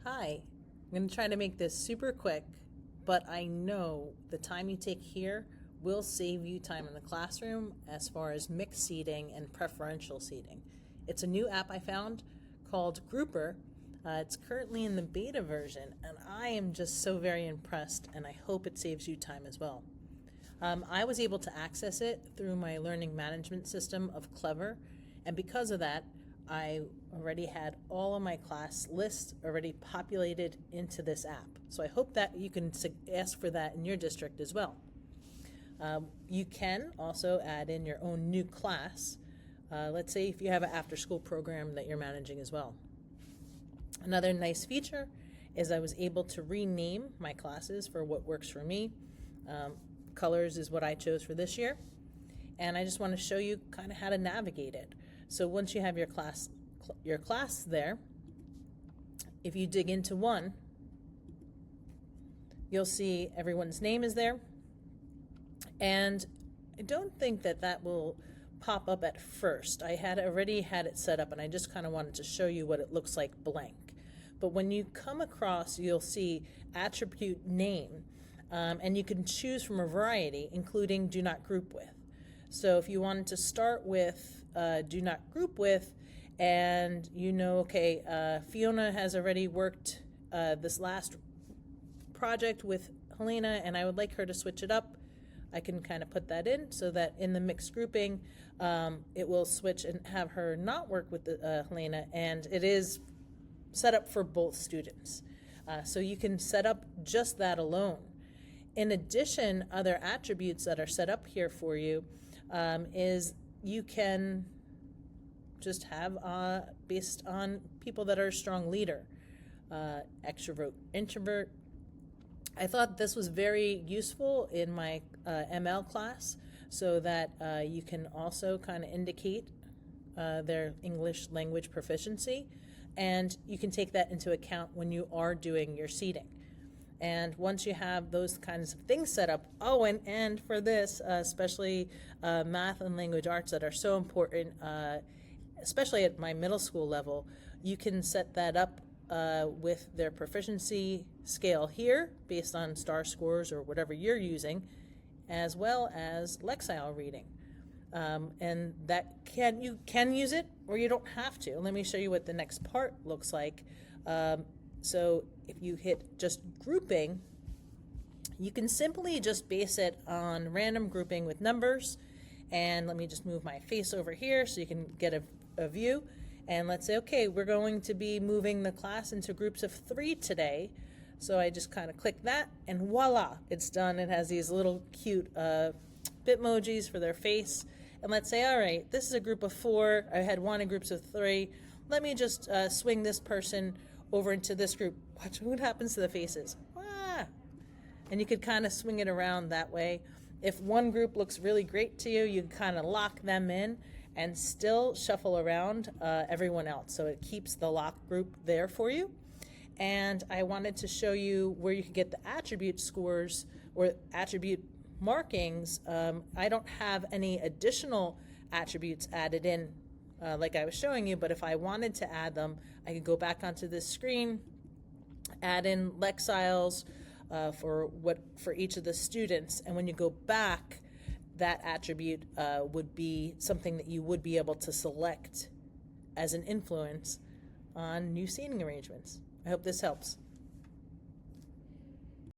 Hi, I'm going to try to make this super quick, but I know the time you take here will save you time in the classroom as far as mixed seating and preferential seating. It's a new app I found called Grouper. It's currently in the beta version, and I am just so very impressed, and I hope it saves you time as well. I was able to access it through my learning management system of Clever, and because of that, I already had all of my class lists already populated into this app. So I hope that you can ask for that in your district as well. You can also add in your own new class. Let's say if you have an after-school program that you're managing as well. Another nice feature is I was able to rename my classes for what works for me. Colors is what I chose for this year. And I just want to show you kind of how to navigate it. So once you have your class there, if you dig into one, you'll see everyone's name is there. And I don't think that will pop up at first. I had already had it set up, and I just kind of wanted to show you what it looks like blank. But when you come across, you'll see attribute name, and you can choose from a variety, including do not group with. So if you wanted to start with do not group with, and okay, Fiona has already worked this last project with Helena, and I would like her to switch it up, I can kind of put that in so that in the mixed grouping, it will switch and have her not work with Helena, and it is set up for both students. So you can set up just that alone. In addition, other attributes that are set up here for you is you can just have based on people that are a strong leader, extrovert, introvert. I thought this was very useful in my ML class so that you can also kind of indicate their English language proficiency, and you can take that into account when you are doing your seating. And once you have those kinds of things set up, and for this, especially math and language arts that are so important, especially at my middle school level, you can set that up with their proficiency scale here based on STAR scores or whatever you're using, as well as Lexile reading. And that you can use it or you don't have to. Let me show you what the next part looks like. So if you hit just grouping, you can simply just base it on random grouping with numbers. And let me just move my face over here so you can get a view. And let's say, okay, we're going to be moving the class into groups of 3 today. So I just kind of click that, and voila, it's done. It has these little cute Bitmojis for their face. And let's say, all right, this is a group of 4. I had one in groups of 3. Let me just swing this person over into this group. Watch what happens to the faces. And you could kind of swing it around that way. If one group looks really great to you, you can kind of lock them in and still shuffle around everyone else. So it keeps the lock group there for you. And I wanted to show you where you can get the attribute scores or attribute markings. I don't have any additional attributes added in like I was showing you, but if I wanted to add them, I could go back onto this screen, add in Lexiles for each of the students, and when you go back, that attribute would be something that you would be able to select as an influence on new seating arrangements. I hope this helps.